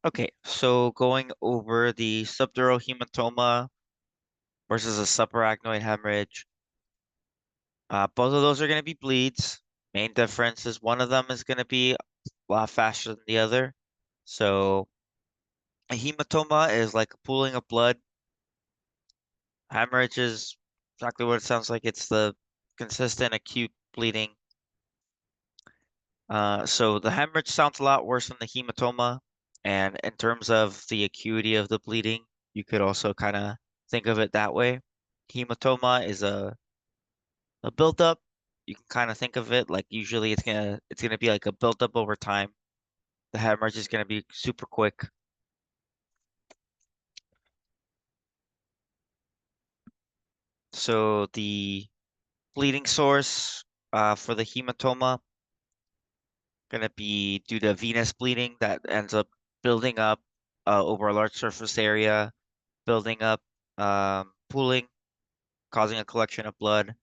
Okay, so going over the subdural hematoma versus a subarachnoid hemorrhage. Both of those are going to be bleeds. Main difference is one of them is going to be a lot faster than the other. So a hematoma is like a pooling of blood. Hemorrhage is exactly what it sounds like. It's the consistent acute bleeding. So the hemorrhage sounds a lot worse than the hematoma. And in terms of the acuity of the bleeding, you could also kind of think of it that way. Hematoma is a buildup. You can kind of think of it like usually it's gonna be like a buildup over time. The hemorrhage is gonna be super quick. So the bleeding source for the hematoma gonna be due to venous bleeding that ends up building up over a large surface area, building up, pooling, causing a collection of blood.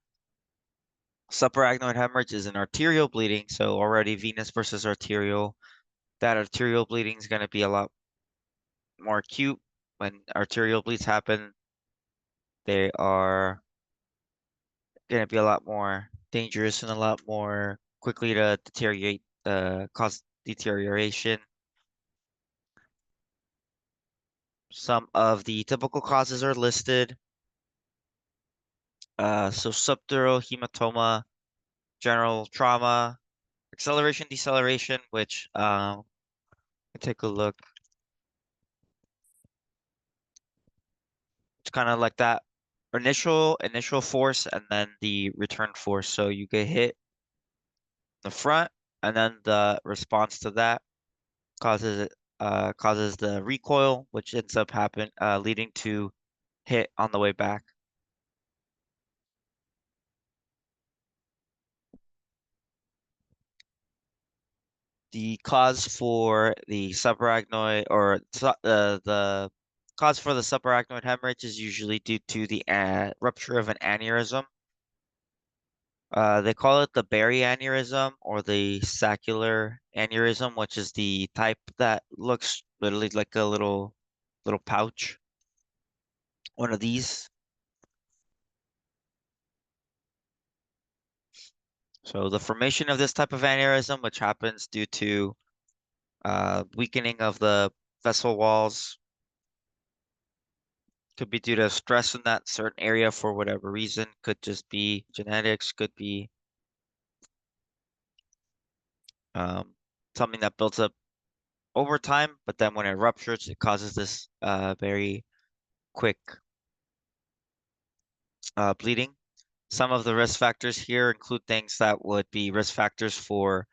Subarachnoid hemorrhage is an arterial bleeding, so already venous versus arterial. That arterial bleeding is going to be a lot more acute. When arterial bleeds happen, they are going to be a lot more dangerous and a lot more quickly to deteriorate, cause deterioration. Some of the typical causes are listed. So subdural hematoma, general trauma, acceleration, deceleration, which take a look. It's kind of like that initial force and then the return force. So you get hit the front, and then the response to that causes the recoil, which ends up leading to hit on the way back. The cause for the subarachnoid or the cause for the subarachnoid hemorrhage is usually due to the rupture of an aneurysm. They call it the berry aneurysm or the saccular aneurysm, which is the type that looks literally like a little pouch. One of these. So the formation of this type of aneurysm, which happens due to weakening of the vessel walls, could be due to stress in that certain area for whatever reason. Could just be genetics, could be um, something that builds up over time, but then when it ruptures, it causes this very quick bleeding. Some of the risk factors here include things that would be risk factors for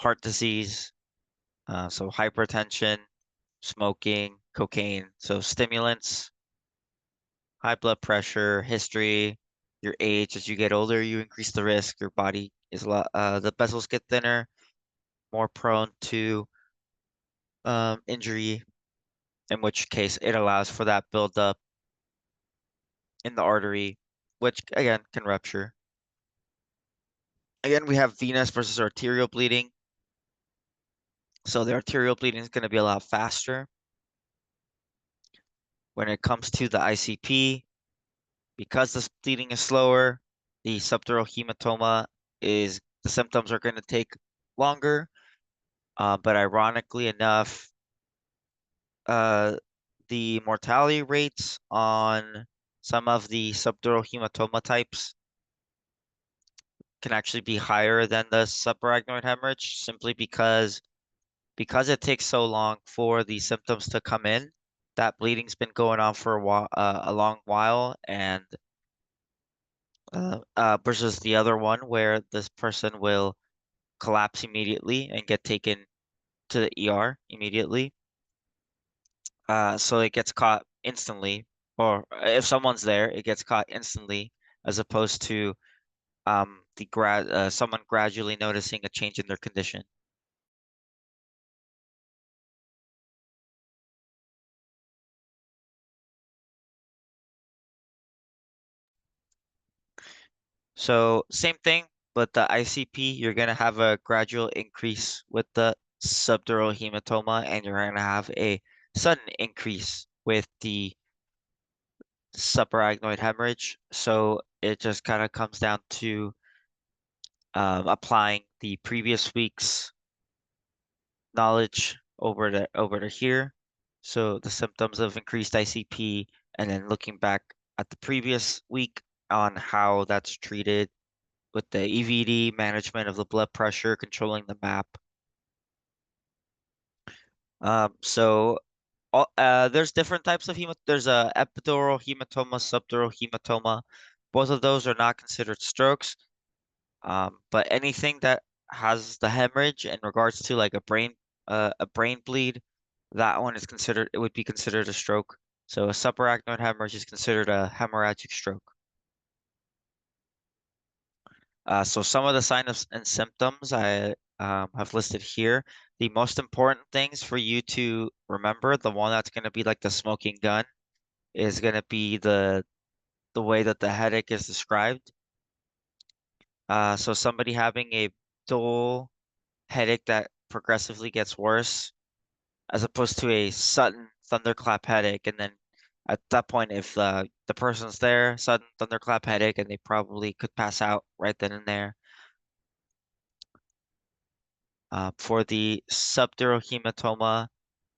heart disease, so hypertension, smoking, cocaine, so stimulants, high blood pressure, history, your age. As you get older, you increase the risk. Your body is the vessels get thinner, more prone to injury, in which case it allows for that buildup in the artery, which again can rupture. Again, we have venous versus arterial bleeding. So the arterial bleeding is going to be a lot faster. When it comes to the ICP, because the bleeding is slower, the subdural hematoma the symptoms are going to take longer. But ironically enough, uh, the mortality rates on some of the subdural hematoma types can actually be higher than the subarachnoid hemorrhage simply because it takes so long for the symptoms to come in. That bleeding's been going on for a long while, and versus the other one where this person will collapse immediately and get taken to the ER immediately. So it gets caught instantly, or if someone's there, it gets caught instantly, as opposed to someone gradually noticing a change in their condition. So same thing, but the ICP, you're gonna have a gradual increase with the subdural hematoma, and you're going to have a sudden increase with the subarachnoid hemorrhage. So it just kind of comes down to applying the previous week's knowledge over to here. So the symptoms of increased ICP, and then looking back at the previous week on how that's treated with the EVD management of the blood pressure, controlling the MAP. So there's different types of There's a epidural hematoma, subdural hematoma. Both of those are not considered strokes. But anything that has the hemorrhage in regards to like a brain bleed, that one is considered, it would be considered a stroke. So a subarachnoid hemorrhage is considered a hemorrhagic stroke. So some of the signs and symptoms I have listed here. The most important things for you to remember, the one that's going to be like the smoking gun, is going to be the way that the headache is described. So somebody having a dull headache that progressively gets worse, as opposed to a sudden thunderclap headache. And then at that point, if the person's there, sudden thunderclap headache, and they probably could pass out right then and there. For the subdural hematoma,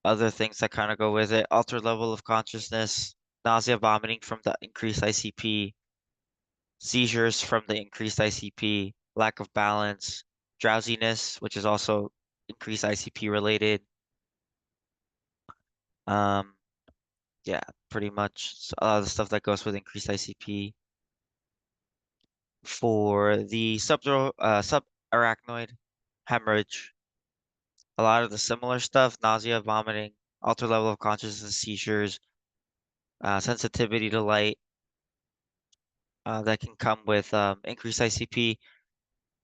other things that kind of go with it, altered level of consciousness, nausea, vomiting from the increased ICP, seizures from the increased ICP, lack of balance, drowsiness, which is also increased ICP related. Um, yeah, pretty much a lot of the stuff that goes with increased ICP. For the subarachnoid hemorrhage, a lot of the similar stuff, nausea, vomiting, altered level of consciousness, seizures, sensitivity to light, that can come with increased ICP.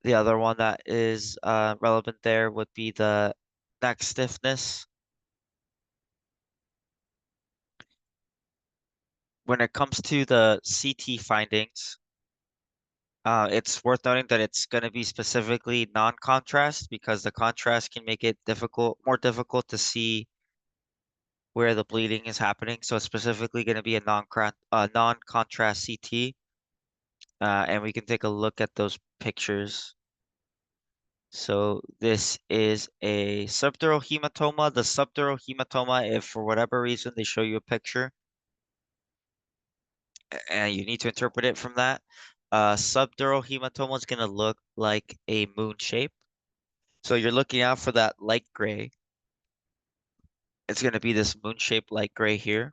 The other one that is relevant there would be the neck stiffness. When it comes to the CT findings, it's worth noting that it's going to be specifically non-contrast because the contrast can make it more difficult to see where the bleeding is happening. So it's specifically going to be a non-contrast CT, and we can take a look at those pictures. So this is a subdural hematoma. The subdural hematoma, if for whatever reason they show you a picture and you need to interpret it from that, subdural hematoma is going to look like a moon shape. So you're looking out for that light gray. It's going to be this moon-shaped light gray here.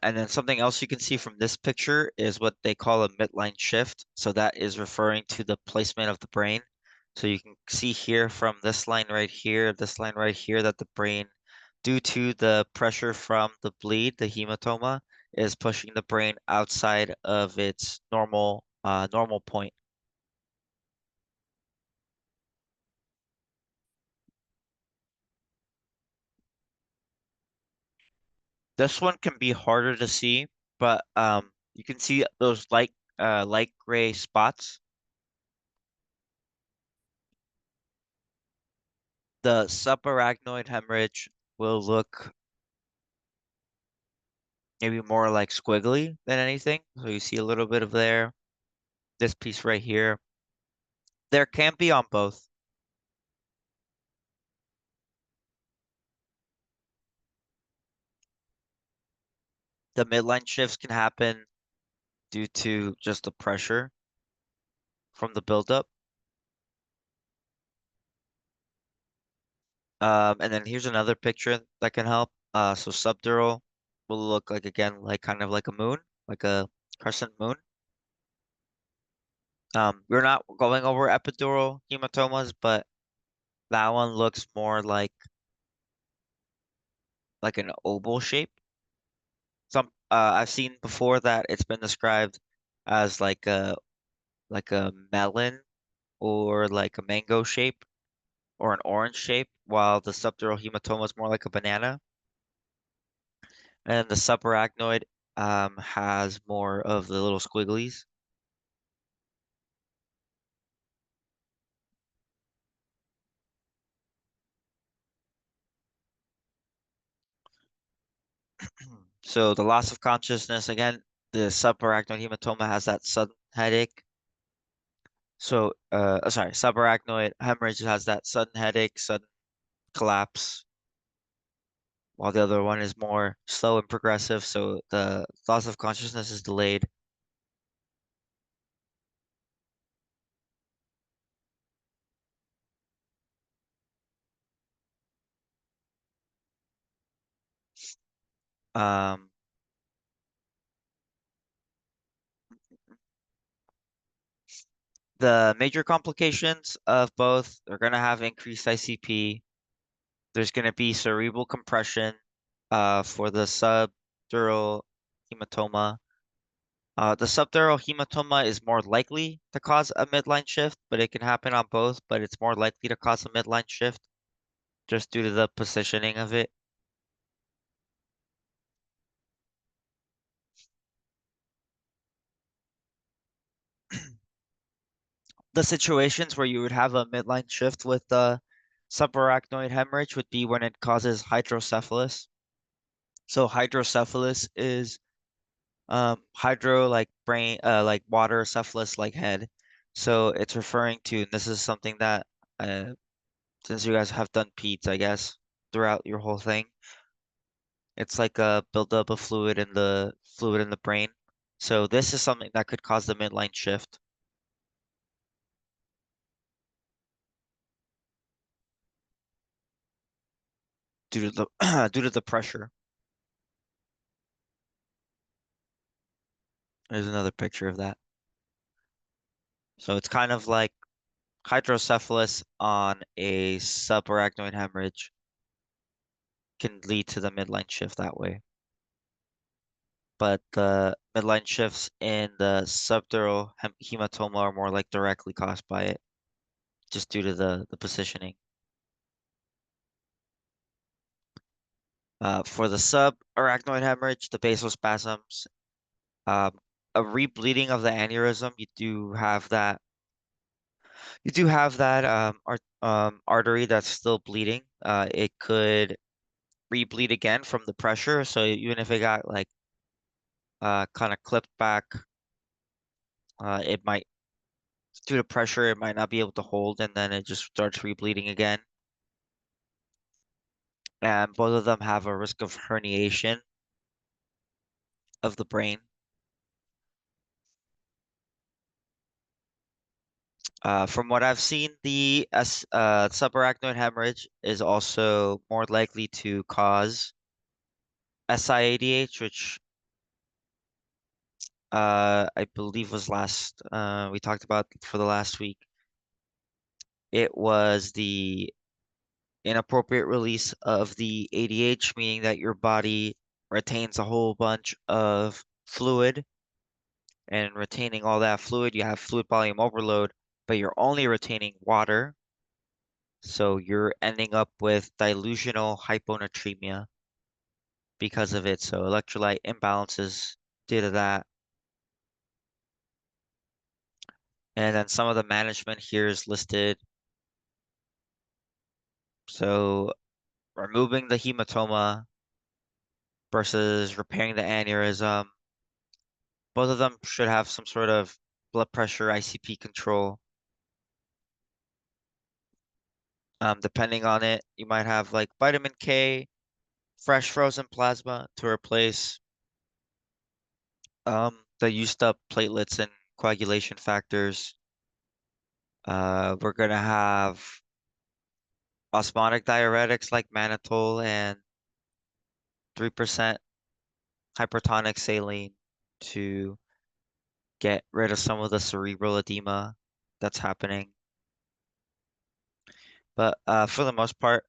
And then something else you can see from this picture is what they call a midline shift. So that is referring to the placement of the brain. So you can see here from this line right here, this line right here, that the brain, due to the pressure from the bleed, the hematoma, is pushing the brain outside of its normal point. This one can be harder to see, but you can see those light gray spots. The subarachnoid hemorrhage will look maybe more like squiggly than anything. So you see a little bit of there, this piece right here. There can be on both. The midline shifts can happen due to just the pressure from the buildup. And then here's another picture that can help. So subdural will look like, again, like kind of like a moon, like a crescent moon. We're not going over epidural hematomas, but that one looks more like an oval shape. I've seen before that it's been described as like a melon or like a mango shape or an orange shape, while the subdural hematoma is more like a banana. And the subarachnoid has more of the little squigglies. So the loss of consciousness, again, the subarachnoid hematoma has that sudden headache. So, sorry, subarachnoid hemorrhage has that sudden headache, sudden collapse, while the other one is more slow and progressive. So the loss of consciousness is delayed. Um, the major complications of both are going to have increased ICP. There's going to be cerebral compression for the subdural hematoma. The subdural hematoma is more likely to cause a midline shift, but it can happen on both, but it's more likely to cause a midline shift just due to the positioning of it. The situations where you would have a midline shift with the subarachnoid hemorrhage would be when it causes hydrocephalus. So hydrocephalus is hydro like brain like water, cephalus like head. So it's referring to, and this is something that uh since you guys have done peds, I guess, throughout your whole thing, it's like a buildup of fluid in the brain. So this is something that could cause the midline shift due to the due to the pressure. There's another picture of that. So it's kind of like hydrocephalus on a subarachnoid hemorrhage can lead to the midline shift that way. But the midline shifts in the subdural hematoma are more like directly caused by it, just due to the positioning. For the subarachnoid hemorrhage, the vasospasms, um, a rebleeding of the aneurysm, you do have that artery that's still bleeding. It could rebleed again from the pressure. So even if it got like kind of clipped back, it might due to pressure, it might not be able to hold, and then it just starts rebleeding again. And both of them have a risk of herniation of the brain. From what I've seen, the subarachnoid hemorrhage is also more likely to cause SIADH, which I believe was last we talked about for the last week. It was the inappropriate release of the ADH, meaning that your body retains a whole bunch of fluid, and retaining all that fluid, you have fluid volume overload, but you're only retaining water. So you're ending up with dilutional hyponatremia because of it. So electrolyte imbalances due to that. And then some of the management here is listed. So removing the hematoma versus repairing the aneurysm. Both of them should have some sort of blood pressure ICP control. Depending on it, you might have like vitamin K, fresh frozen plasma to replace the used up platelets and coagulation factors. We're gonna have osmotic diuretics like mannitol and 3% hypertonic saline to get rid of some of the cerebral edema that's happening. But for the most part,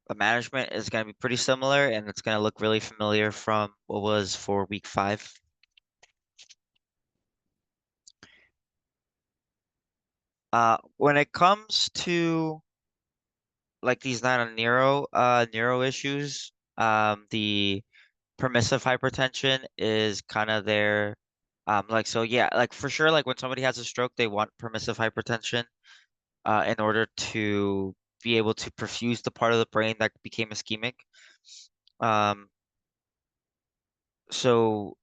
the management is going to be pretty similar, and it's going to look really familiar from what was for week 5. When it comes to like these neuro issues, the permissive hypertension is kind of their like so yeah, like for sure, like when somebody has a stroke, they want permissive hypertension in order to be able to perfuse the part of the brain that became ischemic. Um, So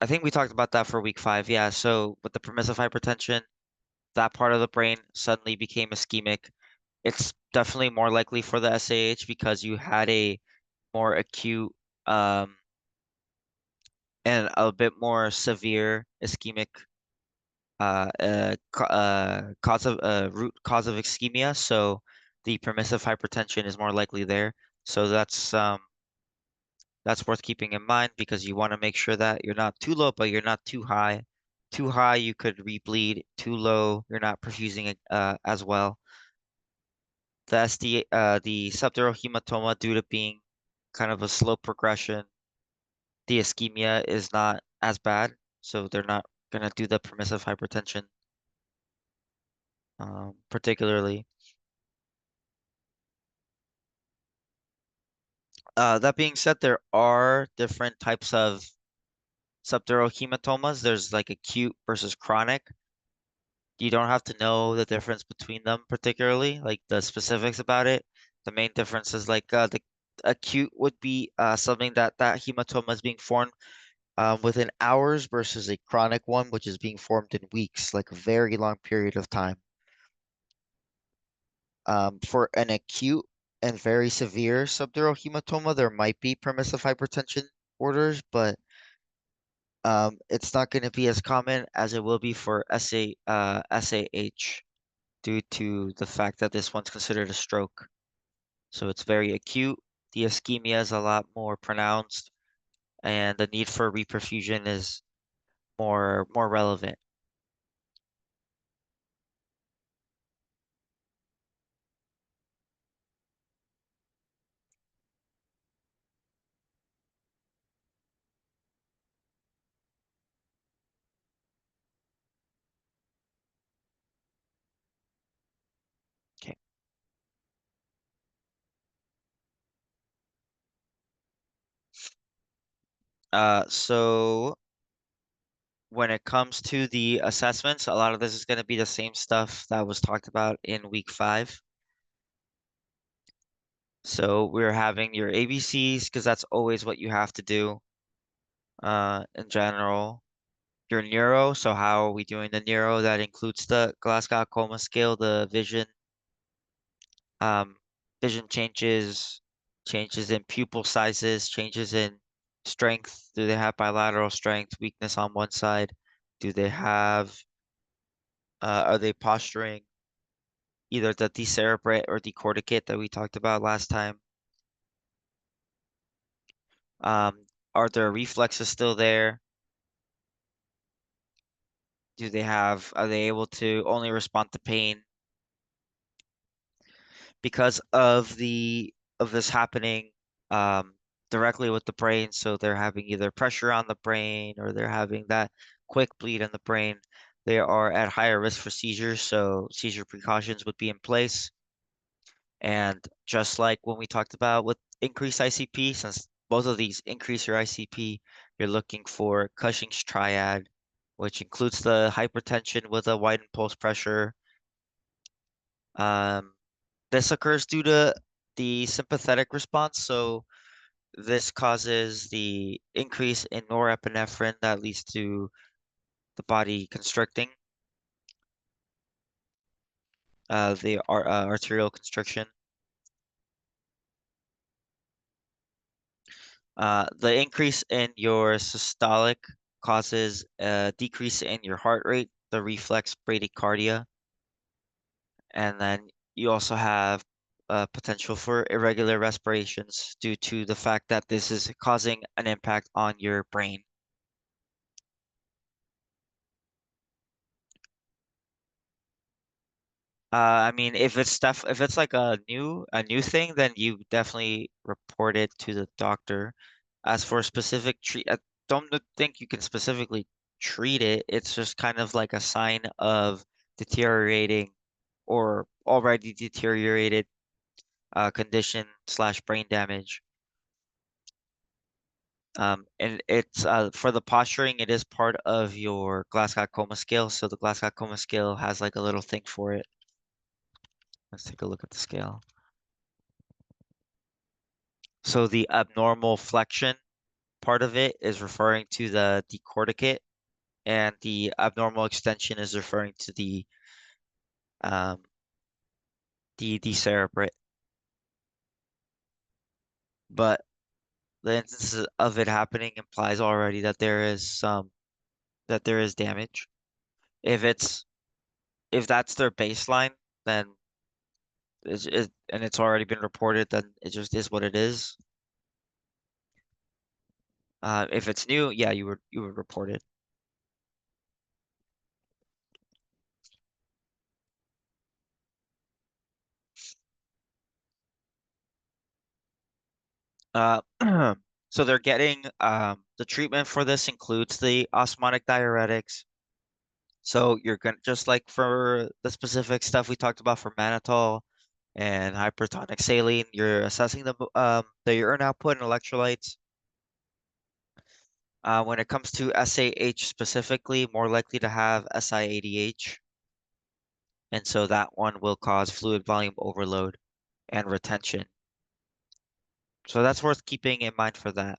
I think we talked about that for week 5. Yeah. So with the permissive hypertension, that part of the brain suddenly became ischemic. It's definitely more likely for the SAH because you had a more acute um, and a bit more severe ischemic cause of root cause of ischemia. So the permissive hypertension is more likely there. So that's worth keeping in mind because you want to make sure that you're not too low, but you're not too high. Too high, you could rebleed. Too low, you're not perfusing it as well. The subdural hematoma, due to being kind of a slow progression, the ischemia is not as bad, so they're not gonna do the permissive hypertension, particularly. That being said, there are different types of subdural hematomas. There's like acute versus chronic. You don't have to know the difference between them particularly, like the specifics about it. The main difference is like the acute would be something that hematoma is being formed within hours versus a chronic one, which is being formed in weeks, like a very long period of time. For an acute and very severe subdural hematoma, there might be permissive hypertension orders, but it's not going to be as common as it will be for SAH due to the fact that this one's considered a stroke. So it's very acute. The ischemia is a lot more pronounced, and the need for reperfusion is more relevant. Okay. So when it comes to the assessments, a lot of this is going to be the same stuff that was talked about in week 5. So we're having your ABCs because that's always what you have to do in general. Your neuro, so how are we doing the neuro? That includes the Glasgow Coma Scale, the um, vision changes, changes in pupil sizes, changes in strength. Do they have bilateral strength, weakness on one side? Do they have, are they posturing? Either the decerebrate or decorticate that we talked about last time. Are their reflexes still there? Are they able to only respond to pain because of this happening um, directly with the brain? So they're having either pressure on the brain or they're having that quick bleed in the brain. They are at higher risk for seizures, so seizure precautions would be in place. And just like when we talked about with increased ICP, since both of these increase your ICP, you're looking for Cushing's triad, which includes the hypertension with a widened pulse pressure. Um, this occurs due to the sympathetic response. So this causes the increase in norepinephrine that leads to the body constricting, the arterial constriction. The increase in your systolic causes a decrease in your heart rate, the reflex bradycardia, and then you also have potential for irregular respirations due to the fact that this is causing an impact on your brain. I mean, if it's like a new thing, then you definitely report it to the doctor. As for specific I don't think you can specifically treat it. It's just kind of like a sign of deteriorating or already deteriorated condition slash brain damage. And it's for the posturing, it is part of your Glasgow Coma Scale. So the Glasgow Coma Scale has like a little thing for it. Let's take a look at the scale. So the abnormal flexion part of it is referring to the decorticate, and the abnormal extension is referring to um, the decerebrate. But the instances of it happening implies already that there is damage. If it's if that's their baseline, then and it's already been reported, then it just is what it is. If it's new, yeah, you would report it. Uh, so they're getting the treatment for this includes the osmotic diuretics. So you're gonna just like for the specific stuff we talked about for mannitol and hypertonic saline, you're assessing the urine output and electrolytes. When it comes to SAH specifically, more likely to have SIADH, and so that one will cause fluid volume overload and retention. So that's worth keeping in mind for that.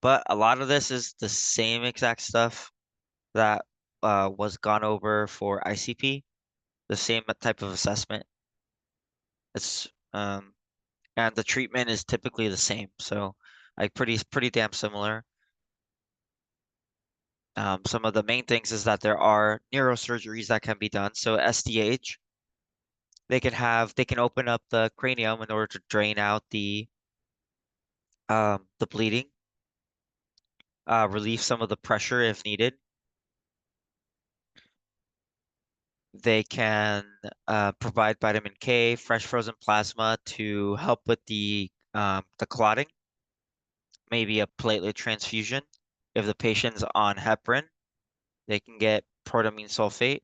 But a lot of this is the same exact stuff that was gone over for ICP, the same type of assessment. It's and the treatment is typically the same, so like pretty damn similar. Some of the main things is that there are neurosurgeries that can be done. So SDH, they can open up the cranium in order to drain out the bleeding, relieve some of the pressure if needed. They can provide vitamin K, fresh frozen plasma to help with the clotting, maybe a platelet transfusion. If the patient's on heparin, they can get protamine sulfate.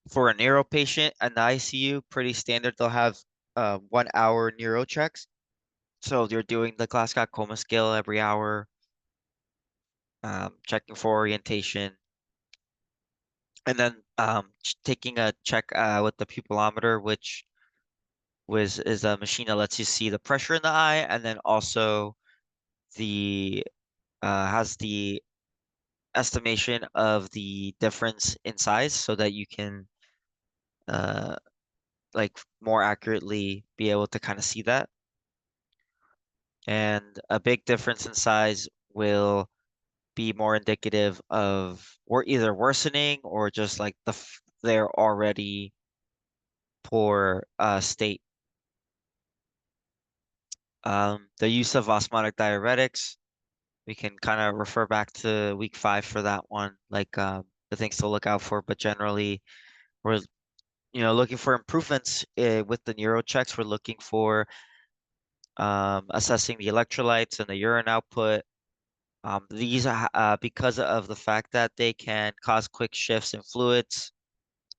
For a neuro patient in the ICU, pretty standard, they'll have 1 hour neuro checks. So they're doing the Glasgow Coma Scale every hour, checking for orientation, and then taking a check with the pupillometer, which is a machine that lets you see the pressure in the eye, and then also the has the estimation of the difference in size, so that you can uh, like more accurately be able to kind of see that. And a big difference in size will be more indicative of or either worsening or just like their already poor state. The use of osmotic diuretics, we can kind of refer back to week 5 for that one, like the things to look out for. But generally, we're looking for improvements with the neuro checks. We're looking for assessing the electrolytes and the urine output. These are because of the fact that they can cause quick shifts in fluids.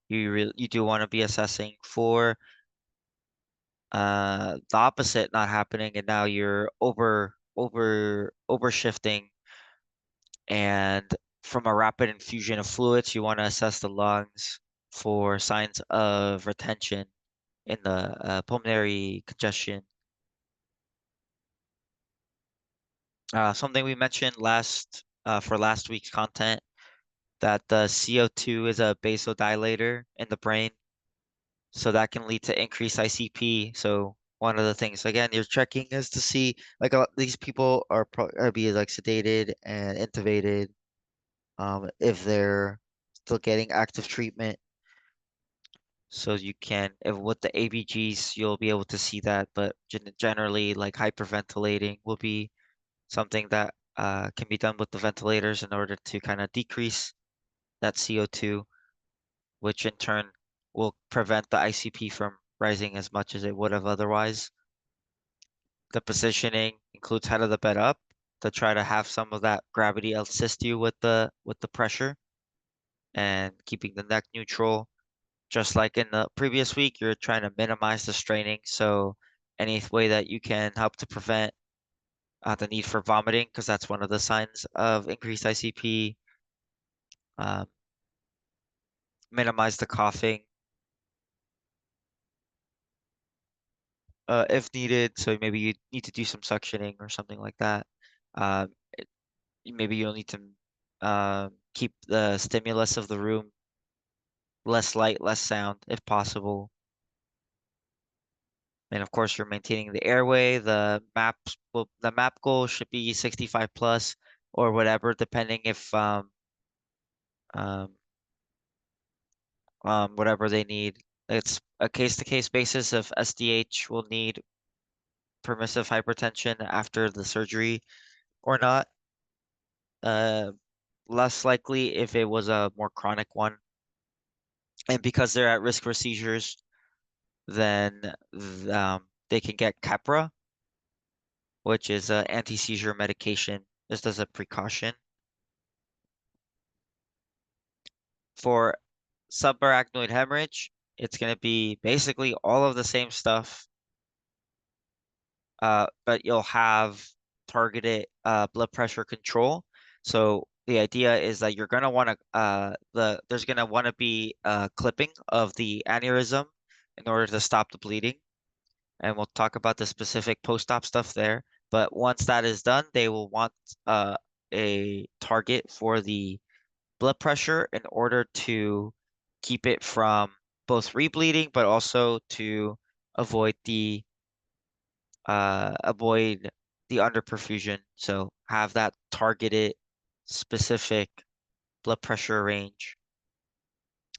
You do want to be assessing for the opposite not happening, and now you're over shifting. And from a rapid infusion of fluids, you want to assess the lungs for signs of retention in the pulmonary congestion. Something we mentioned for last week's content, that the CO2 is a vasodilator in the brain, so that can lead to increased ICP. So one of the things, again, you're checking is to see like these people are be like sedated and intubated, if they're still getting active treatment. So you can, if with the ABGs, you'll be able to see that, but generally, like hyperventilating will be something that can be done with the ventilators in order to kind of decrease that CO2, which in turn will prevent the ICP from rising as much as it would have otherwise. The positioning includes head of the bed up to try to have some of that gravity assist you with the pressure and keeping the neck neutral. Just like in the previous week, you're trying to minimize the straining. So any way that you can help to prevent the need for vomiting, because that's one of the signs of increased ICP. Um, Minimize the coughing. if needed. So maybe you need to do some suctioning or something like that. Um, Maybe you'll need to keep the stimulus of the room less light, less sound if possible. And of course, you're maintaining the airway. The map goal should be 65 plus or whatever, depending if um, whatever they need. It's a case-to-case basis if SDH will need permissive hypertension after the surgery or not. Uh, Less likely if it was a more chronic one. And because they're at risk for seizures, then they can get Keppra, which is an anti-seizure medication, just as a precaution. For subarachnoid hemorrhage, it's going to be basically all of the same stuff, but you'll have targeted blood pressure control. So the idea is that you're going to want to there's going to want to be a clipping of the aneurysm in order to stop the bleeding. And we'll talk about the specific post-op stuff there. But once that is done, they will want uh, a target for the blood pressure in order to keep it from both rebleeding, but also to avoid avoid the underperfusion. So have that targeted, specific blood pressure range.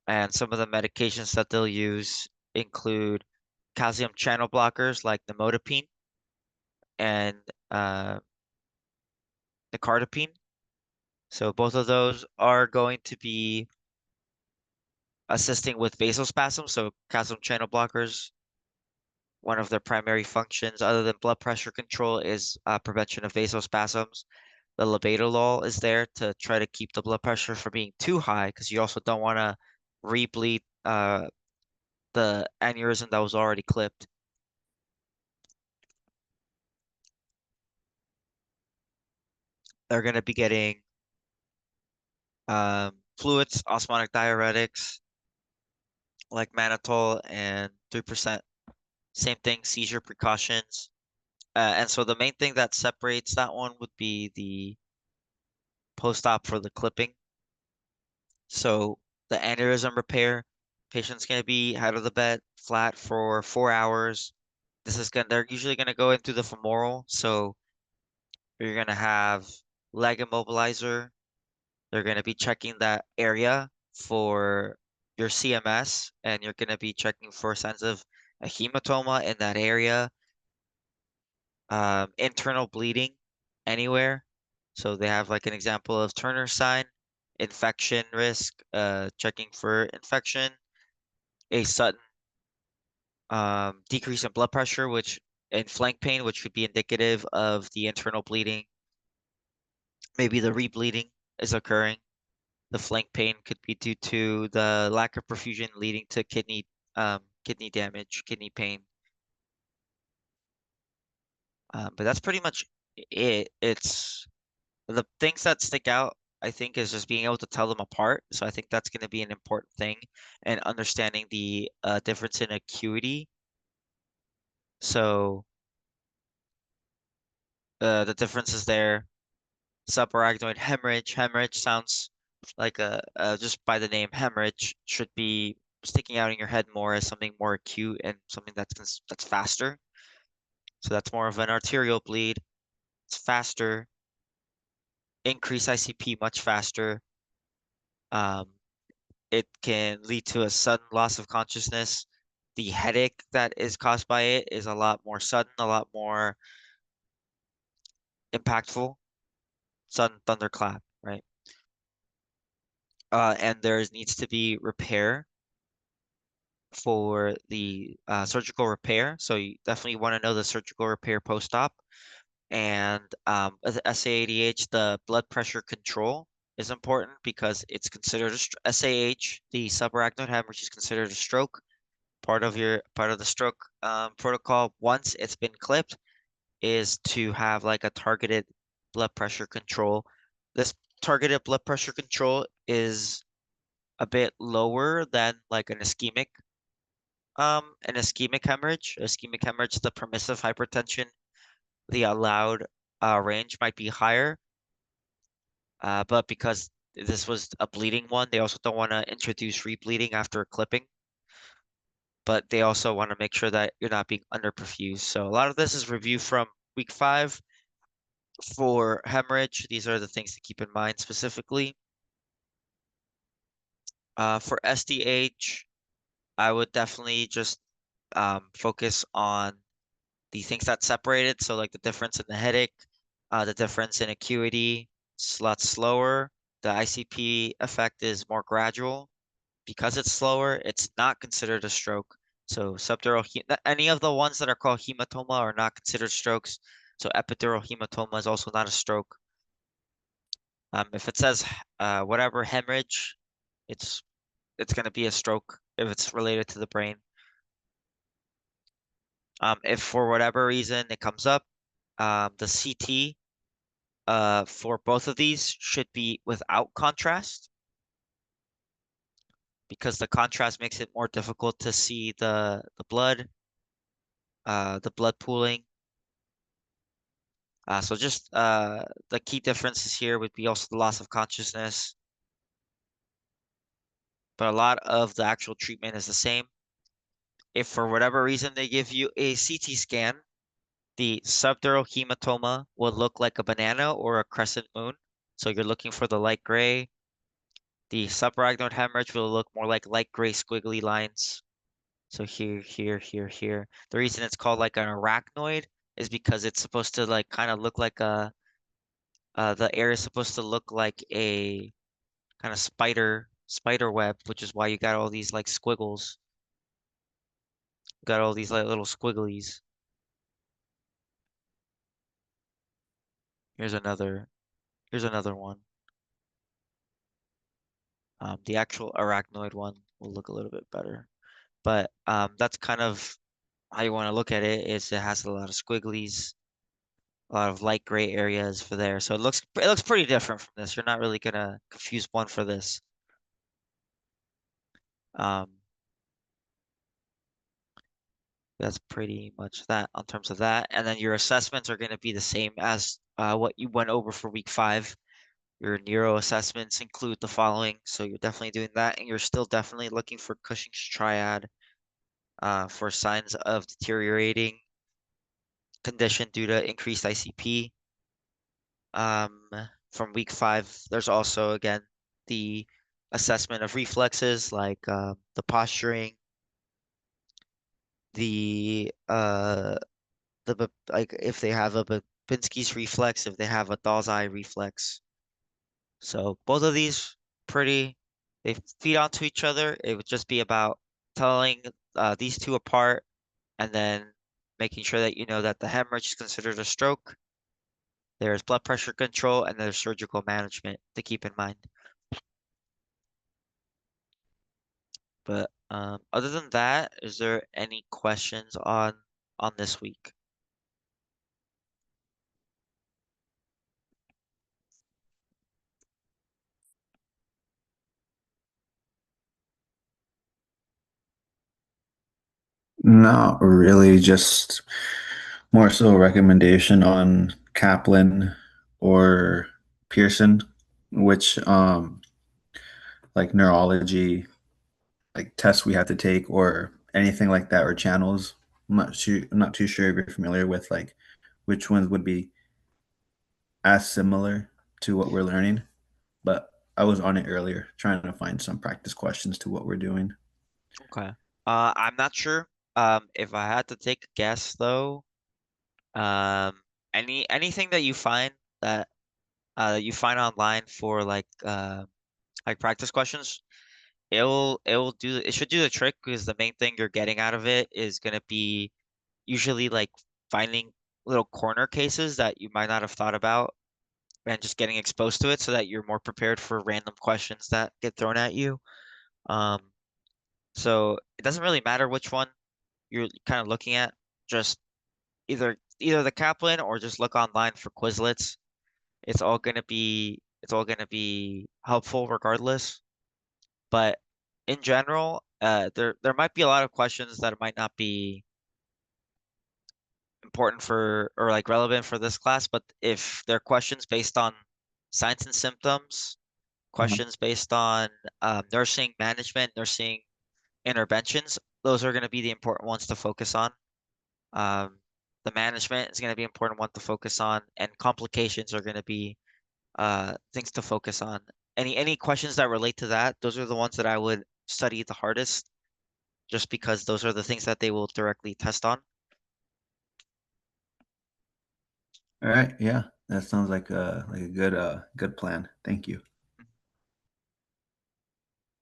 And some of the medications that they'll use include calcium channel blockers like nimodipine and uh, nicardipine. So both of those are going to be assisting with vasospasm. So calcium channel blockers, one of their primary functions, other than blood pressure control, is prevention of vasospasms. The labetalol is there to try to keep the blood pressure from being too high, because you also don't want to rebleed the aneurysm that was already clipped. They're going to be getting fluids, osmotic diuretics like mannitol and 3%. Same thing, seizure precautions. And so the main thing that separates that one would be the post-op for the clipping. So the aneurysm repair, patient's going to be out of the bed flat for 4 hours. They're usually going to go in through the femoral. So you're going to have leg immobilizer. They're going to be checking that area for your CMS, and you're going to be checking for signs of a hematoma in that area, internal bleeding anywhere. So they have like an example of Turner sign, infection risk, checking for infection, a sudden decrease in blood pressure, which and flank pain, which could be indicative of the internal bleeding. Maybe the rebleeding is occurring. The flank pain could be due to the lack of perfusion leading to kidney damage, kidney pain. But that's pretty much it. It's the things that stick out, I think, is just being able to tell them apart. So I think that's going to be an important thing, and understanding the difference in acuity. So the difference is there. Subarachnoid hemorrhage. Hemorrhage sounds like just by the name hemorrhage should be sticking out in your head more as something more acute and something that's faster. So that's more of an arterial bleed. It's faster, increase ICP much faster. Um, it can lead to a sudden loss of consciousness. The headache that is caused by it is a lot more sudden, a lot more impactful. Sudden thunderclap, right? And there needs to be repair for the surgical repair. So you definitely want to know the surgical repair post-op. And with SAADH, the blood pressure control is important because it's considered SAH, the subarachnoid hemorrhage is considered a stroke. Part of the stroke protocol, once it's been clipped, is to have like a targeted blood pressure control. This targeted blood pressure control is a bit lower than like an ischemic an ischemic hemorrhage. Ischemic hemorrhage, the permissive hypertension, the allowed range might be higher. But because this was a bleeding one, they also don't want to introduce rebleeding after clipping. But they also want to make sure that you're not being underperfused. So a lot of this is review from week 5 for hemorrhage. These are the things to keep in mind specifically. For SDH, I would definitely just focus on the things that separate it. So like the difference in the headache, the difference in acuity, it's a lot slower. The ICP effect is more gradual. Because it's slower, it's not considered a stroke. So any of the ones that are called hematoma are not considered strokes. So epidural hematoma is also not a stroke. If it says whatever hemorrhage, it's it's going to be a stroke if it's related to the brain. If for whatever reason it comes up, the CT for both of these should be without contrast because the contrast makes it more difficult to see the blood pooling. So just the key differences here would be also the loss of consciousness, but a lot of the actual treatment is the same. If for whatever reason they give you a CT scan, the subdural hematoma will look like a banana or a crescent moon. So you're looking for the light gray. The subarachnoid hemorrhage will look more like light gray squiggly lines. So here, here, here, here. The reason it's called like an arachnoid is because it's supposed to like kind of look like the area is supposed to look like a kind of spider web, which is why you got all these like squiggles. You got all these like little squigglies. Here's another here's another one. The actual arachnoid one will look a little bit better. But that's kind of how you want to look at it is it has a lot of squigglies, a lot of light gray areas for there. So it looks pretty different from this. You're not really gonna confuse one for this. Um, that's pretty much that on terms of that. And then your assessments are gonna be the same as what you went over for week 5. Your neuro assessments include the following, so you're definitely doing that, and you're still definitely looking for Cushing's triad for signs of deteriorating condition due to increased ICP. Um, from week 5, there's also again the assessment of reflexes like the posturing, the like if they have a Babinski's reflex, if they have a doll's eye reflex. So both of these pretty, they feed onto each other. It would just be about telling these two apart and then making sure that you know that the hemorrhage is considered a stroke. There's blood pressure control and there's surgical management to keep in mind. But other than that, is there any questions on this week? Not really, just more so a recommendation on Kaplan or Pearson, which like neurology like tests we have to take or anything like that or channels. I'm not too sure if you're familiar with like which ones would be as similar to what we're learning, but I was on it earlier trying to find some practice questions to what we're doing. Okay. I'm not sure. If I had to take a guess though, anything that you find online for like practice questions, it should do the trick because the main thing you're getting out of it is gonna be usually like finding little corner cases that you might not have thought about and just getting exposed to it so that you're more prepared for random questions that get thrown at you. Um, so it doesn't really matter which one you're kind of looking at. Just either the Kaplan or just look online for Quizlets. It's all gonna be helpful regardless. But in general, There might be a lot of questions that might not be important for or like relevant for this class, but if they're questions based on signs and symptoms, Uh-huh. questions based on nursing management, nursing interventions, those are going to be the important ones to focus on. Um, the management is going to be an important one to focus on, and complications are going to be things to focus on. Any questions that relate to that, those are the ones that I would study the hardest, just because those are the things that they will directly test on. All right, yeah, that sounds like a good good plan. Thank you.